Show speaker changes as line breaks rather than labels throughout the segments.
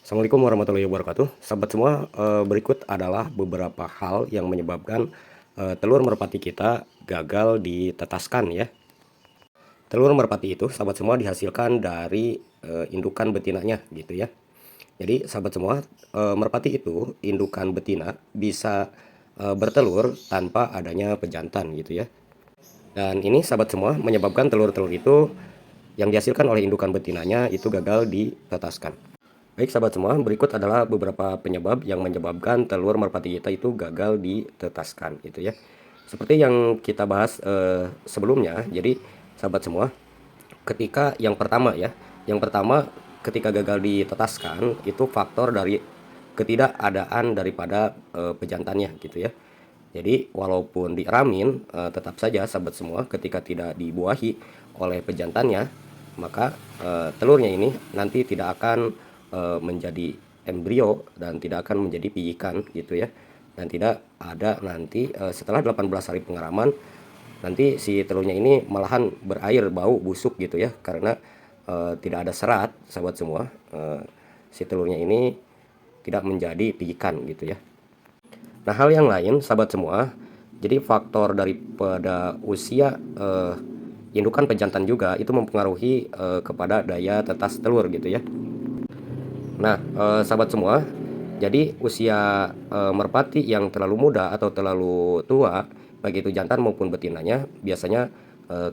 Assalamualaikum warahmatullahi wabarakatuh. Sahabat semua, berikut adalah beberapa hal yang menyebabkan telur merpati kita gagal ditetaskan ya. Telur merpati itu sahabat semua dihasilkan dari indukan betinanya gitu ya. Jadi sahabat semua, merpati itu indukan betina bisa bertelur tanpa adanya pejantan gitu ya. Dan ini sahabat semua menyebabkan telur-telur itu yang dihasilkan oleh indukan betinanya itu gagal ditetaskan. Baik sahabat semua, berikut adalah beberapa penyebab yang menyebabkan telur merpati kita itu gagal ditetaskan gitu ya. Seperti yang kita bahas sebelumnya, jadi sahabat semua, ketika yang pertama ya, yang pertama ketika gagal ditetaskan itu faktor dari ketidakadaan daripada pejantannya gitu ya. Jadi walaupun diramin, tetap saja sahabat semua ketika tidak dibuahi oleh pejantannya, maka telurnya ini nanti tidak akan menjadi embrio dan tidak akan menjadi pijikan gitu ya. Dan tidak ada nanti setelah 18 hari pengeraman, nanti si telurnya ini malahan berair, bau, busuk gitu ya, karena tidak ada serat sahabat semua. Si telurnya ini tidak menjadi pijikan gitu ya. Nah, hal yang lain sahabat semua, jadi faktor daripada usia indukan pejantan juga itu mempengaruhi kepada daya tetas telur gitu ya. Nah, sahabat semua, jadi usia merpati yang terlalu muda atau terlalu tua, baik itu jantan maupun betinanya, biasanya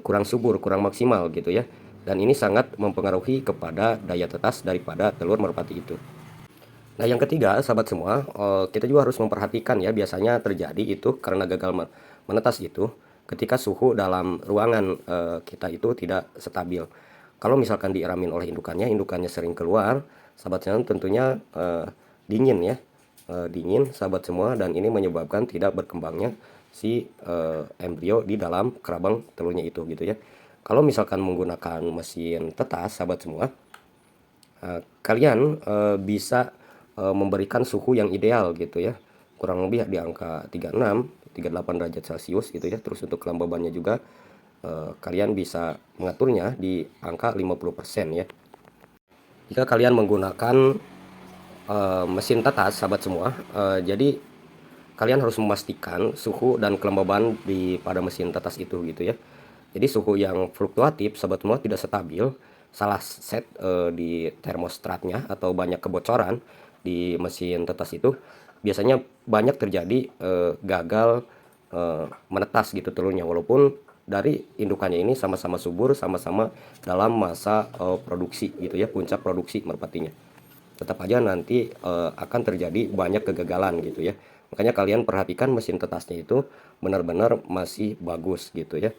kurang subur, kurang maksimal gitu ya. Dan ini sangat mempengaruhi kepada daya tetas daripada telur merpati itu. Nah, yang ketiga, sahabat semua, kita juga harus memperhatikan ya, biasanya terjadi itu karena gagal menetas itu ketika suhu dalam ruangan kita itu tidak stabil. Kalau misalkan diiramin oleh indukannya, indukannya sering keluar, sahabat semua tentunya dingin ya, dingin sahabat semua, dan ini menyebabkan tidak berkembangnya si embrio di dalam kerabang telurnya itu gitu ya. Kalau misalkan menggunakan mesin tetas, sahabat semua, kalian bisa memberikan suhu yang ideal gitu ya, kurang lebih di angka 36 38 derajat Celcius gitu ya. Terus untuk kelembabannya juga kalian bisa mengaturnya di angka 50% ya. Jika kalian menggunakan mesin tetas sahabat semua, jadi kalian harus memastikan suhu dan kelembaban pada mesin tetas itu gitu ya. Jadi suhu yang fluktuatif sahabat semua, tidak stabil, salah set di termostatnya atau banyak kebocoran di mesin tetas itu, biasanya banyak terjadi gagal menetas gitu telurnya, walaupun dari indukannya ini sama-sama subur, sama-sama dalam masa produksi gitu ya, puncak produksi merpatinya. Tetap aja nanti akan terjadi banyak kegagalan gitu ya. Makanya kalian perhatikan mesin tetasnya itu benar-benar masih bagus gitu ya.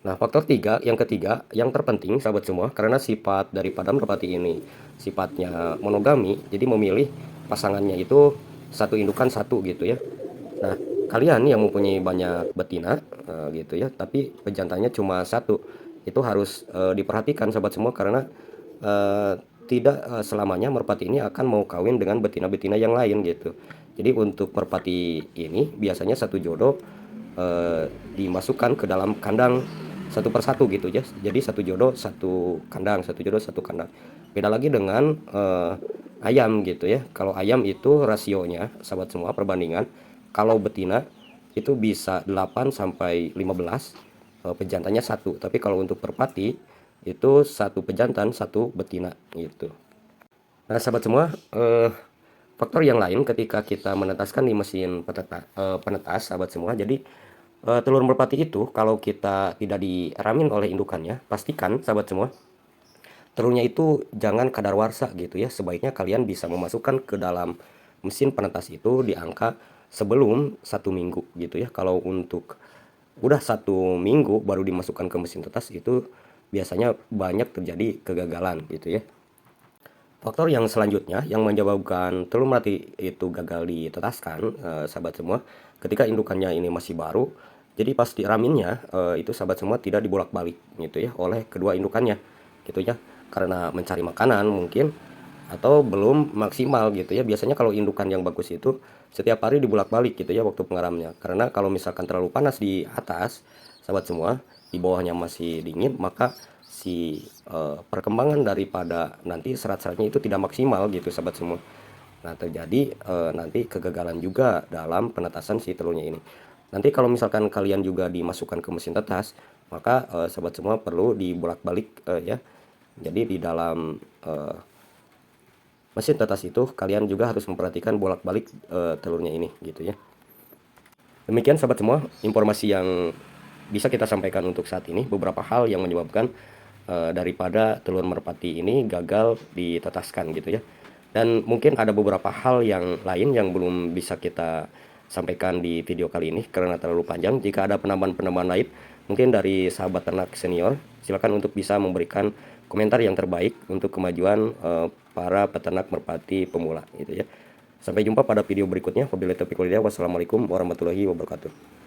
Nah, faktor yang ketiga, yang terpenting sahabat semua, karena sifat daripada merpati ini sifatnya monogami, jadi memilih pasangannya itu satu indukan satu gitu ya. Nah, kalian yang mempunyai banyak betina gitu ya, tapi pejantannya cuma satu, itu harus diperhatikan sahabat semua, karena tidak selamanya merpati ini akan mau kawin dengan betina-betina yang lain gitu. Jadi untuk merpati ini biasanya satu jodoh dimasukkan ke dalam kandang satu persatu gitu ya. Jadi satu jodoh satu kandang, satu jodoh satu kandang. Beda lagi dengan ayam gitu ya. Kalau ayam itu rasionya sahabat semua, perbandingan, kalau betina itu bisa 8 sampai 15, pejantannya satu. Tapi kalau untuk merpati itu satu pejantan satu betina gitu. Nah, sahabat semua, faktor yang lain ketika kita menetaskan di mesin penetas sahabat semua, jadi telur merpati itu kalau kita tidak diramin oleh indukannya, pastikan sahabat semua, telurnya itu jangan kadaluarsa gitu ya. Sebaiknya kalian bisa memasukkan ke dalam mesin penetas itu di angka sebelum 1 minggu gitu ya. Kalau untuk udah 1 minggu baru dimasukkan ke mesin tetas, itu biasanya banyak terjadi kegagalan gitu ya. Faktor yang selanjutnya yang menyebabkan telur merpati itu gagal ditetaskan, sahabat semua, ketika indukannya ini masih baru, jadi pas diraminnya itu sahabat semua tidak dibolak-balik gitu ya oleh kedua indukannya gitu ya, karena mencari makanan mungkin atau belum maksimal gitu ya. Biasanya kalau indukan yang bagus itu setiap hari dibolak-balik gitu ya waktu pengeramnya, karena kalau misalkan terlalu panas di atas sahabat semua, di bawahnya masih dingin, maka si perkembangan daripada nanti serat-seratnya itu tidak maksimal gitu sahabat semua. Nah, terjadi nanti kegagalan juga dalam penetasan si telurnya ini. Nanti kalau misalkan kalian juga dimasukkan ke mesin tetas, maka sahabat semua perlu dibolak-balik ya. Jadi di dalam mesin tetas itu kalian juga harus memperhatikan bolak-balik telurnya ini gitu ya. Demikian sahabat semua informasi yang bisa kita sampaikan untuk saat ini, beberapa hal yang menyebabkan daripada telur merpati ini gagal ditetaskan gitu ya. Dan mungkin ada beberapa hal yang lain yang belum bisa kita sampaikan di video kali ini karena terlalu panjang. Jika ada penambahan-penambahan lain mungkin dari sahabat ternak senior, silakan untuk bisa memberikan komentar yang terbaik untuk kemajuan para peternak merpati pemula gitu ya. Sampai jumpa pada video berikutnya. Wabillahi taufiq wal hidayah. Wassalamualaikum warahmatullahi wabarakatuh.